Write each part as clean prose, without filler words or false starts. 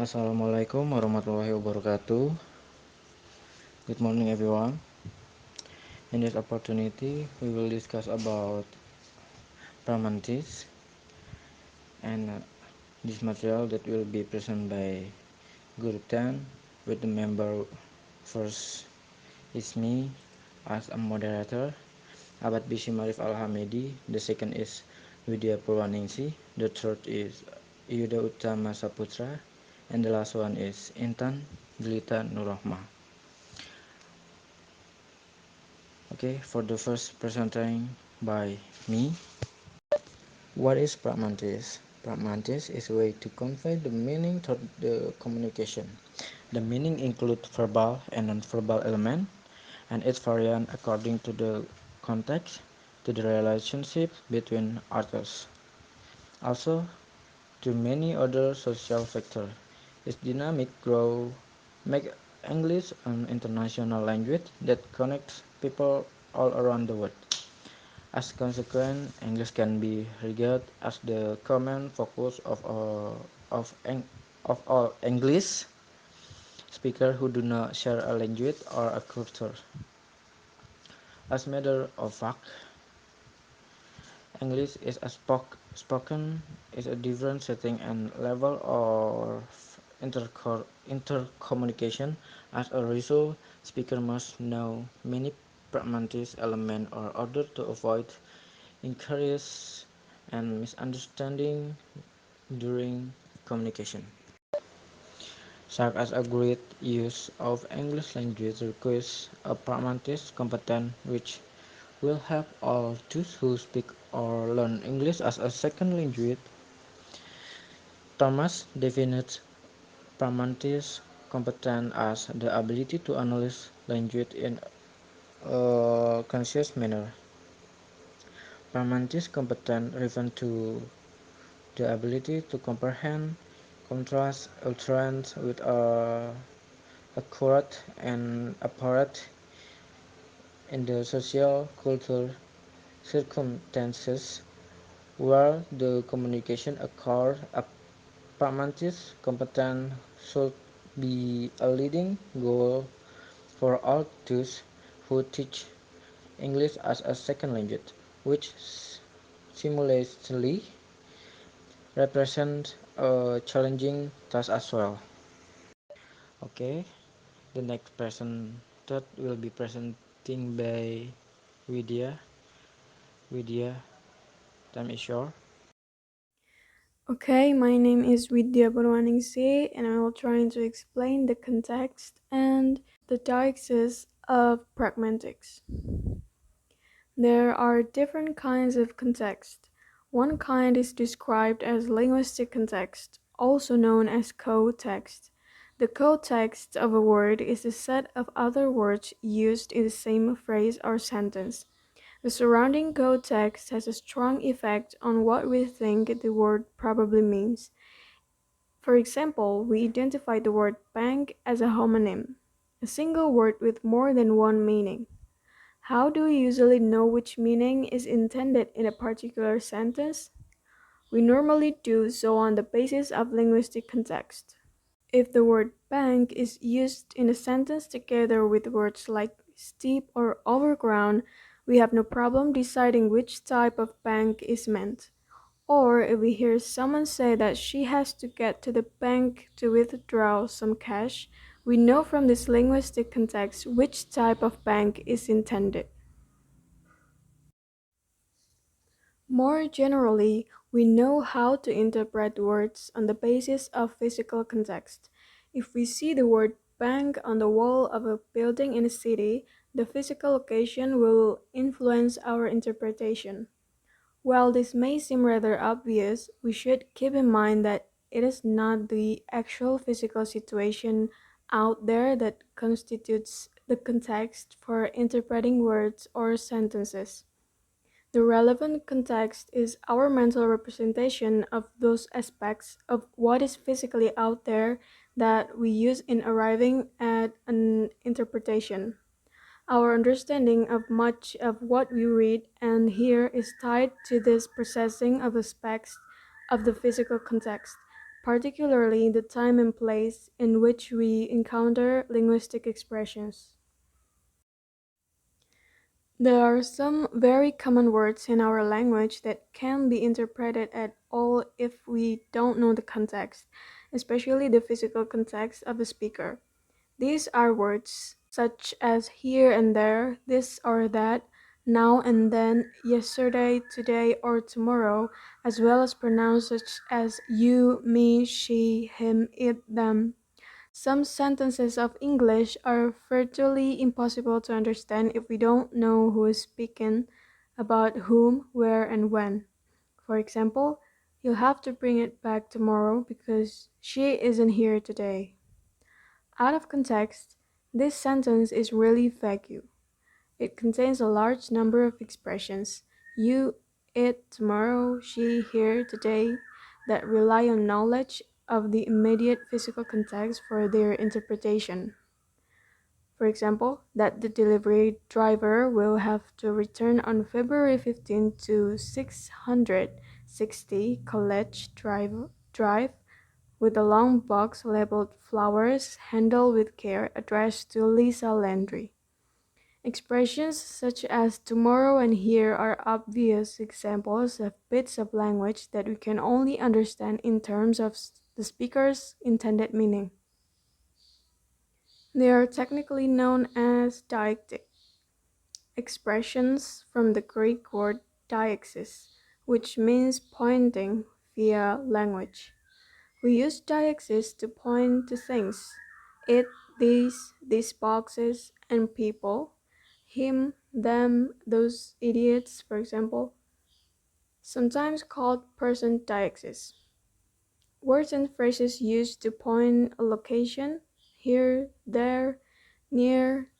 Assalamualaikum warahmatullahi wabarakatuh. Good morning everyone. In this opportunity we will discuss about pragmatics and this material that will be presented by Group 10 with the member first is me as a moderator, Abbad Bisyri Maarif Hamidy. The second is Widya Purwaningsih. The third is Yudha Utama Saputra, and the last one is Intan, Jelita, Rohma. Okay, for the first presenting by me. What is pragmatics? Pragmatics is a way to convey the meaning through the communication. The meaning includes verbal and non-verbal element, and its variant according to the context, to the relationship between others. Also, to many other social factors. Its dynamic growth make English an international language that connects people all around the world. As a consequence, English can be regarded as the common focus of, of all English speakers who do not share a language or a culture. As a matter of fact, English is spoken is a different setting and level of intercommunication. As a result, speakers must know many pragmatic elements in order to avoid injuries and misunderstanding during communication, such as a great use of English language requires a pragmatic competence which will help all those who speak or learn English as a second language. Thomas defines pragmatic competence as the ability to analyze language in a conscious manner. Pragmatic competence refers to the ability to comprehend, contrast, utterance with accurate and apparent in the social cultural circumstances where the communication occurs. A pragmatic competence should be a leading goal for all those who teach English as a second language, which simultaneously represents a challenging task as well. Okay, the next person that will be presenting by Widya. Widya, time is yours. Okay, my name is Widya Purwaningsih, and I will try to explain the context and the diaxis of pragmatics. There are different kinds of context. One kind is described as linguistic context, also known as co-text. The co-text of a word is a set of other words used in the same phrase or sentence. The surrounding co-text has a strong effect on what we think the word probably means. For example, we identify the word bank as a homonym, a single word with more than one meaning. How do we usually know which meaning is intended in a particular sentence? We normally do so on the basis of linguistic context. If the word bank is used in a sentence together with words like steep or overground, we have no problem deciding which type of bank is meant. Or if we hear someone say that she has to get to the bank to withdraw some cash, we know from this linguistic context which type of bank is intended. More generally, we know how to interpret words on the basis of physical context. If we see the word bank on the wall of a building in a city, the physical location will influence our interpretation. While this may seem rather obvious, we should keep in mind that it is not the actual physical situation out there that constitutes the context for interpreting words or sentences. The relevant context is our mental representation of those aspects of what is physically out there that we use in arriving at an interpretation. Our understanding of much of what we read and hear is tied to this processing of aspects of the physical context. particularly the time and place in which we encounter linguistic expressions. There are some very common words in our language that can be interpreted at all if we don't know the context, especially the physical context of the speaker. These are words such as here and there, this or that, now and then, yesterday, today, or tomorrow, as well as pronouns such as you, me, she, him, it, them. Some sentences of English are virtually impossible to understand if we don't know who is speaking, about whom, where, and when. For example, you'll have to bring it back tomorrow because she isn't here today. Out of context, this sentence is really vague. It contains a large number of expressions, you, it, tomorrow, she, here, today, that rely on knowledge of the immediate physical context for their interpretation. For example, that the delivery driver will have to return on February 15 to 660 College Drive with a long box labeled flowers, handled with care, addressed to Lisa Landry. Expressions such as tomorrow and here are obvious examples of bits of language that we can only understand in terms of the speaker's intended meaning. They are technically known as deictic expressions from the Greek word deixis, which means pointing via language. We use deixis to point to things, it, these boxes, and people, him, them, those idiots, for example, sometimes called person deixis. Words and phrases used to point a location, here, there, near,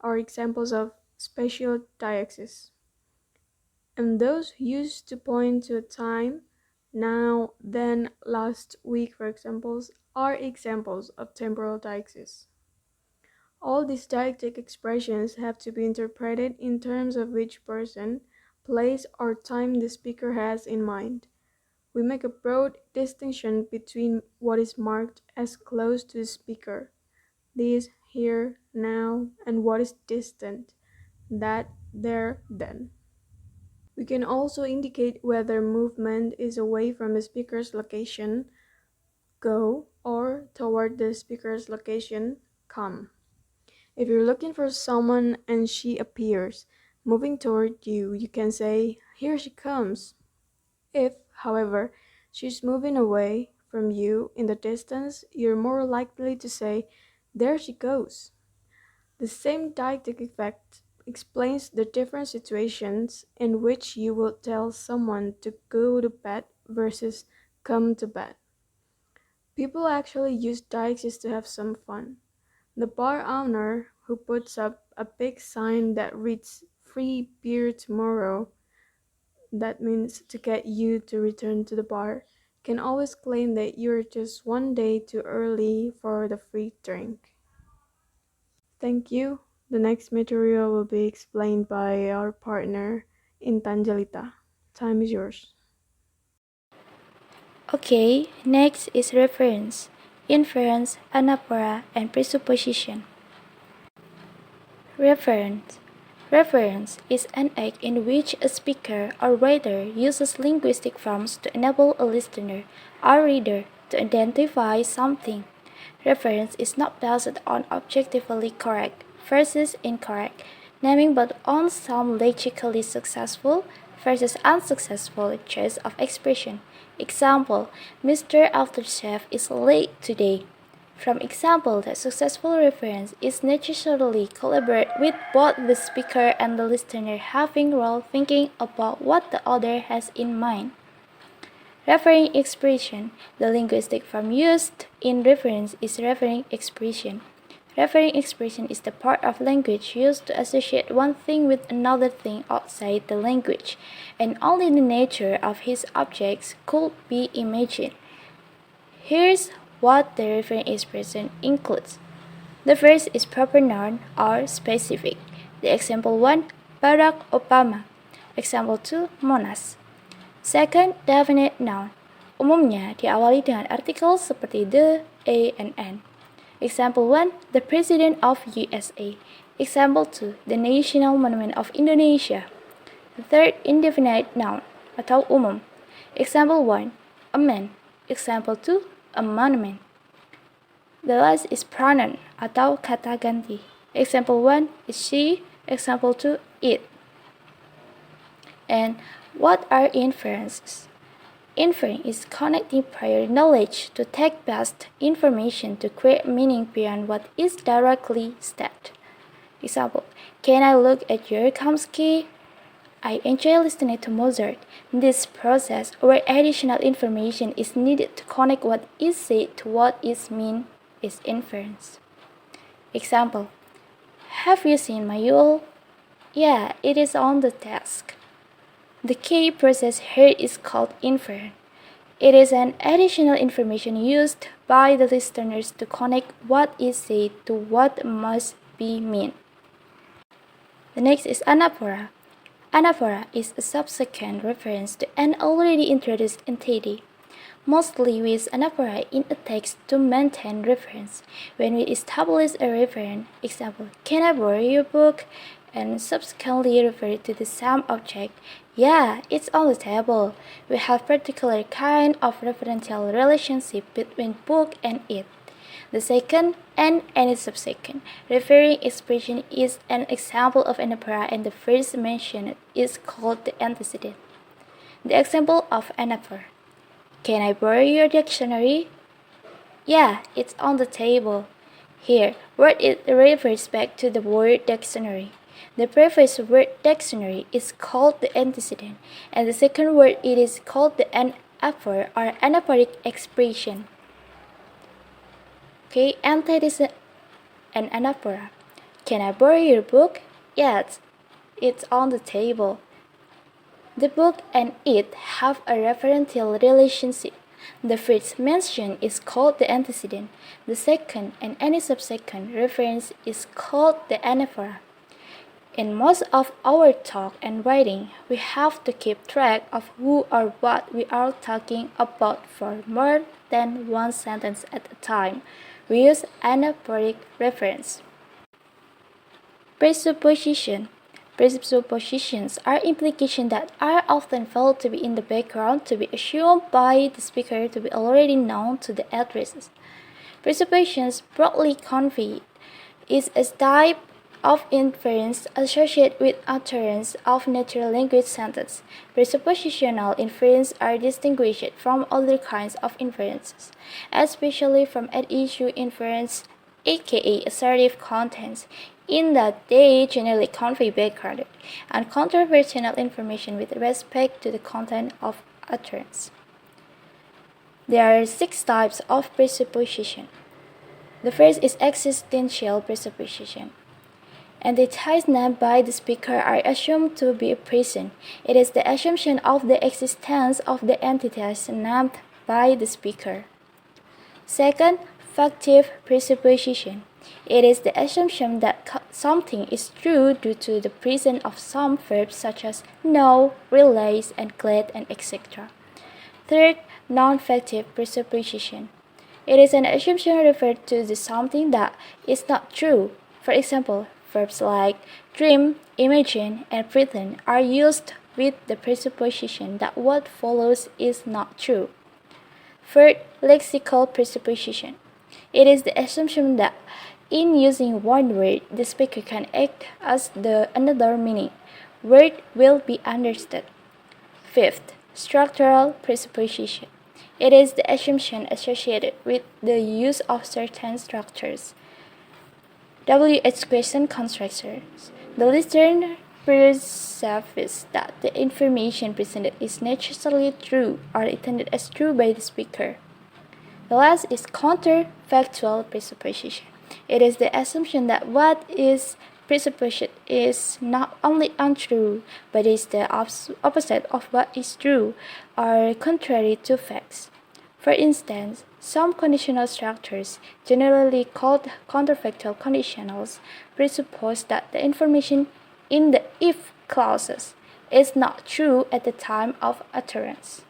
are examples of spatial deixis. And those used to point to a time, now, then, last week, for examples, are examples of temporal deixis. All these deictic expressions have to be interpreted in terms of which person, place, or time the speaker has in mind. We make a broad distinction between what is marked as close to the speaker, this, here, now, and what is distant, that, there, then. We can also indicate whether movement is away from the speaker's location, go, or toward the speaker's location, come. If you're looking for someone and she appears, moving toward you, you can say, here she comes. If, however, she's moving away from you in the distance, you're more likely to say, there she goes. The same deictic effect explains the different situations in which you will tell someone to go to bed versus come to bed. People actually use deixis to have some fun. The bar owner who puts up a big sign that reads free beer tomorrow, that means to get you to return to the bar, can always claim that you're just one day too early for the free drink. Thank you. The next material will be explained by our partner, Intan Jelita. Time is yours. Okay, next is reference, inference, anaphora, and presupposition. Reference. Reference is an act in which a speaker or writer uses linguistic forms to enable a listener or reader to identify something. Reference is not based on objectively correct versus incorrect, naming but on some logically successful versus unsuccessful choice of expression. Example, Mr. Afterchef is late today. From example, the successful reference is necessarily collaborate with both the speaker and the listener having role thinking about what the other has in mind. Referring expression. The linguistic form used in reference is referring expression. Referring expression is the part of language used to associate one thing with another thing outside the language, and only the nature of his objects could be imagined. Here's what the referring expression includes. The first is proper noun or specific. The example 1, Barack Obama. Example 2, Monas. Second, definite noun. Umumnya diawali dengan artikel seperti the, a, and an. Example 1, the President of USA. Example 2, the National Monument of Indonesia. The third, indefinite noun atau umum. Example 1, a man. Example 2, a monument. The last is pronoun atau kata ganti. Example 1 is she. Example 2, it. And what are inferences? Inferring is connecting prior knowledge to take past information to create meaning beyond what is directly stated. Example, can I look at your Kamsky? I enjoy listening to Mozart. This process, where additional information is needed to connect what is said to what is meant, is inference. Example, have you seen my Yule? Yeah, it is on the desk. The key process here is called inference. It is an additional information used by the listeners to connect what is said to what must be meant. The next is anaphora. Anaphora is a subsequent reference to an already introduced entity. Mostly we use anaphora in a text to maintain reference. When we establish a reference, example, can I borrow your book? And subsequently refer to the same object, yeah, it's on the table. We have particular kind of referential relationship between book and it. The second and any subsequent referring expression is an example of anaphora, and the first mentioned is called the antecedent. The example of anaphora. Can I borrow your dictionary? Yeah, it's on the table. Here, word it refers back to the word dictionary. The previous word dictionary is called the antecedent, and the second word it is called the anaphor or anaphoric expression. Okay, antecedent and anaphora. Can I borrow your book? Yes, it's on the table. The book and it have a referential relationship. The first mention is called the antecedent. The second and any subsequent reference is called the anaphora. In most of our talk and writing, we have to keep track of who or what we are talking about for more than one sentence at a time. We use anaphoric reference. Presupposition. Presuppositions are implications that are often felt to be in the background, to be assumed by the speaker to be already known to the addressee. Presuppositions, broadly conveyed, is a type of inference associated with utterance of natural language sentence. Presuppositional inferences are distinguished from other kinds of inferences, especially from at-issue inference, aka assertive contents, in that they generally convey background and controversial information with respect to the content of utterance. There are 6 types of presupposition. The first is existential presupposition. Entities named by the speaker are assumed to be present. It is the assumption of the existence of the entities named by the speaker. Second, factive presupposition. It is the assumption that something is true due to the presence of some verbs such as know, realize, and glad, and etc. Third, non-factive presupposition. It is an assumption referred to the something that is not true. For example, verbs like dream, imagine, and pretend are used with the presupposition that what follows is not true. Third, lexical presupposition. It is the assumption that in using one word, the speaker can act as another meaning. Word will be understood. Fifth, structural presupposition. It is the assumption associated with the use of certain structures. WH question constructions. The listener perceives that the information presented is necessarily true or intended as true by the speaker. The last is counterfactual presupposition. It is the assumption that what is presupposed is not only untrue, but is the opposite of what is true or contrary to facts. For instance, some conditional structures, generally called counterfactual conditionals, presuppose that the information in the if clauses is not true at the time of utterance.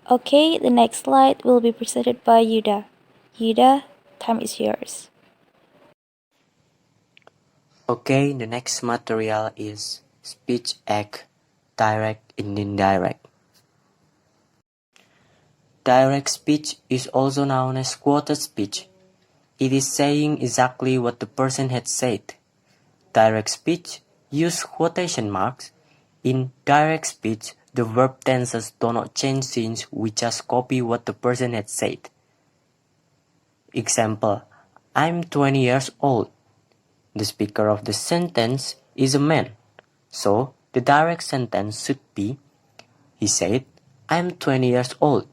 Okay, the next slide will be presented by Yudha. Yudha, time is yours. Okay, the next material is speech act, direct and indirect. Direct speech is also known as quoted speech. It is saying exactly what the person had said. Direct speech use quotation marks. In direct speech, the verb tenses do not change since we just copy what the person had said. Example, I'm 20 years old. The speaker of the sentence is a man. So, the direct sentence should be, he said, I'm 20 years old.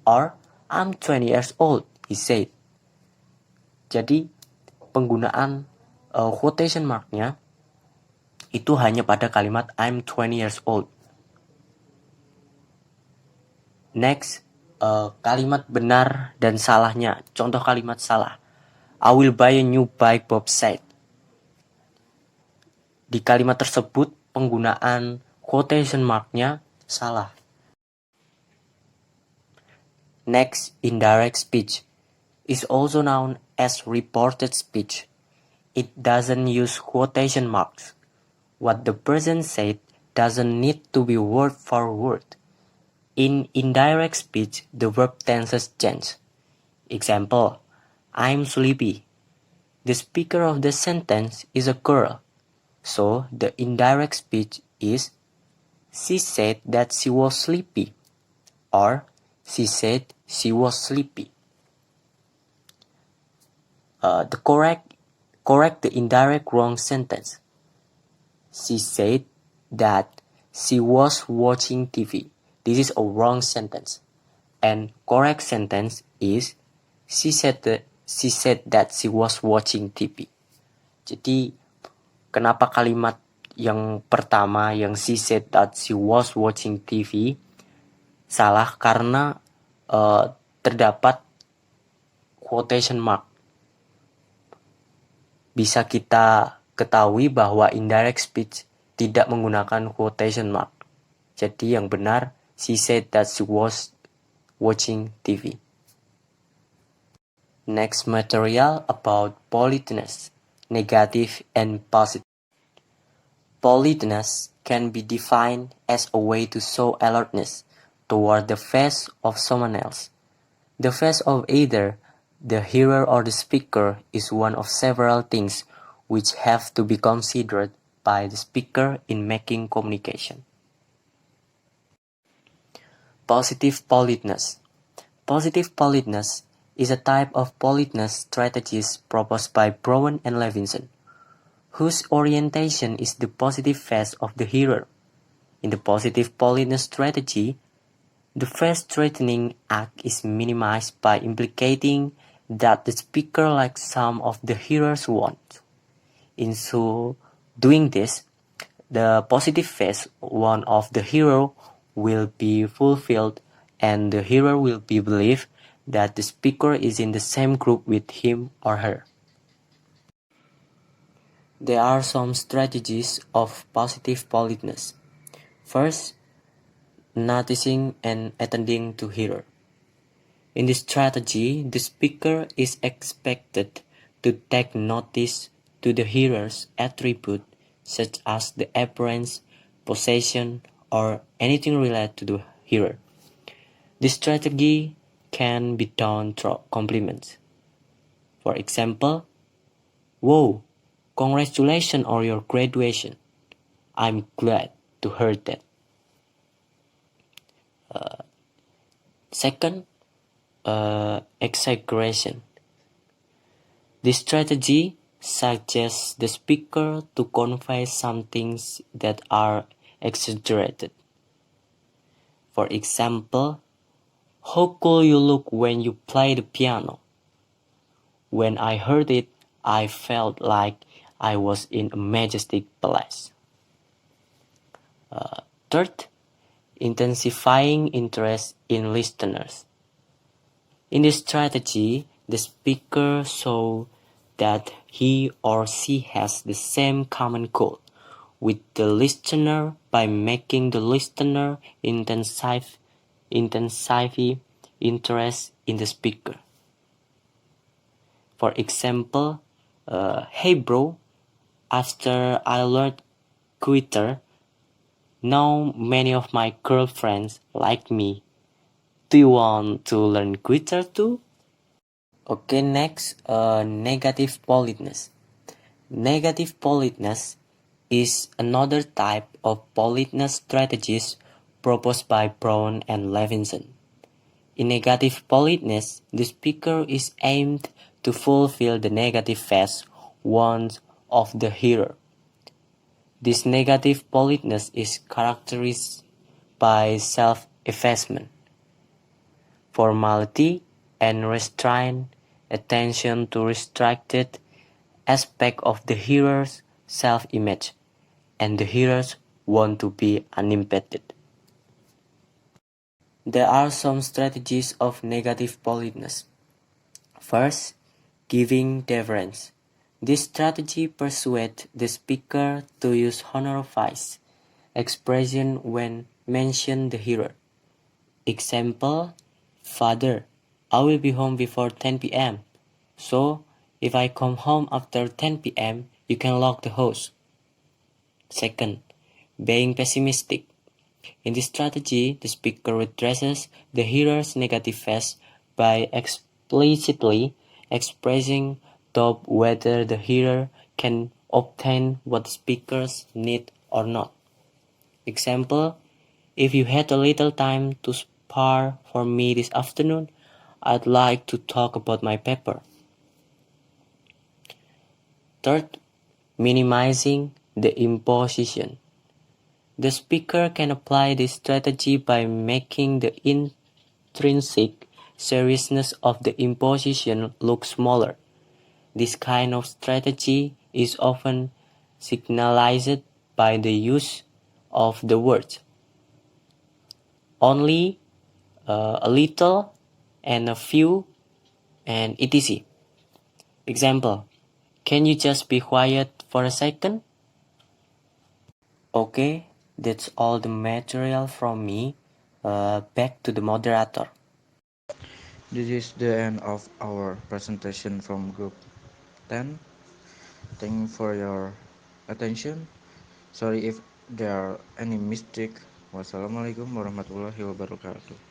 Or, I'm 20 years old, he said. Jadi, penggunaan quotation marknya itu hanya pada kalimat I'm 20 years old. Next, kalimat benar dan salahnya. Contoh kalimat salah. I will buy a new bike, Bob said. Di kalimat tersebut, penggunaan quotation marknya salah. Next, indirect speech is also known as reported speech. It doesn't use quotation marks. What the person said doesn't need to be word for word. In indirect speech, the verb tenses change. Example, I'm sleepy. The speaker of the sentence is a girl. So, the indirect speech is, she said that she was sleepy. Or, she said she was sleepy. Correct the indirect wrong sentence. She said that she was watching TV. This is a wrong sentence. And correct sentence is she said that she was watching TV. Jadi kenapa kalimat yang pertama yang she said that she was watching TV salah karena terdapat quotation mark. Bisa kita ketahui bahwa indirect speech tidak menggunakan quotation mark. Jadi yang benar, she said that she was watching TV. Next material about politeness, negative and positive. Politeness can be defined as a way to show alertness toward the face of someone else. The face of either the hearer or the speaker is one of several things which have to be considered by the speaker in making communication. Positive politeness. Positive politeness is a type of politeness strategies proposed by Brown and Levinson, whose orientation is the positive face of the hearer. In the positive politeness strategy, the face-threatening act is minimized by implicating that the speaker likes some of the hearer's wants. In so doing this, the positive face want of the hearer will be fulfilled and the hearer will be believed that the speaker is in the same group with him or her. There are some strategies of positive politeness. First, noticing and attending to hearer. In this strategy, the speaker is expected to take notice to the hearer's attribute such as the appearance, possession, or anything related to the hearer. This strategy can be done through compliments. For example, "Wow, congratulations on your graduation. I'm glad to hear that." Second, exaggeration. This strategy suggests the speaker to convey some things that are exaggerated. For example, "How cool you look when you play the piano. When I heard it, I felt like I was in a majestic palace." Third, intensifying interest in listeners. In this strategy, the speaker shows that he or she has the same common goal with the listener by making the listener intensive intensify interest in the speaker. For example, hey bro, after I learned Twitter, now many of my girlfriends like me. Do you want to learn Twitter too? Okay, next, negative politeness. Negative politeness is another type of politeness strategies proposed by Brown and Levinson. In negative politeness, the speaker is aimed to fulfill the negative phase wants of the hearer. This negative politeness is characterized by self-effacement, formality, and restraint, attention to restricted aspect of the hearer's self-image, and the hearers want to be unimpeded. There are some strategies of negative politeness. First, giving deference. This strategy persuades the speaker to use honorific expression when mention the hearer. Example, Father, I will be home before 10 p.m. So, if I come home after 10 p.m., you can lock the house. Second, being pessimistic. In this strategy, the speaker redresses the hearer's negative phase by explicitly expressing doubt whether the hearer can obtain what the speakers need or not. Example, if you had a little time to spare for me this afternoon, I'd like to talk about my paper. Third, minimizing the imposition. The speaker can apply this strategy by making the intrinsic seriousness of the imposition look smaller. This kind of strategy is often signalized by the use of the words only, a little, and a few, and etc. Example, can you just be quiet for a second? Okay, that's all the material from me. Back to the moderator. This is the end of our presentation from group 10. Thank you for your attention. Sorry if there are any mistake. Wassalamualaikum warahmatullahi wabarakatuh.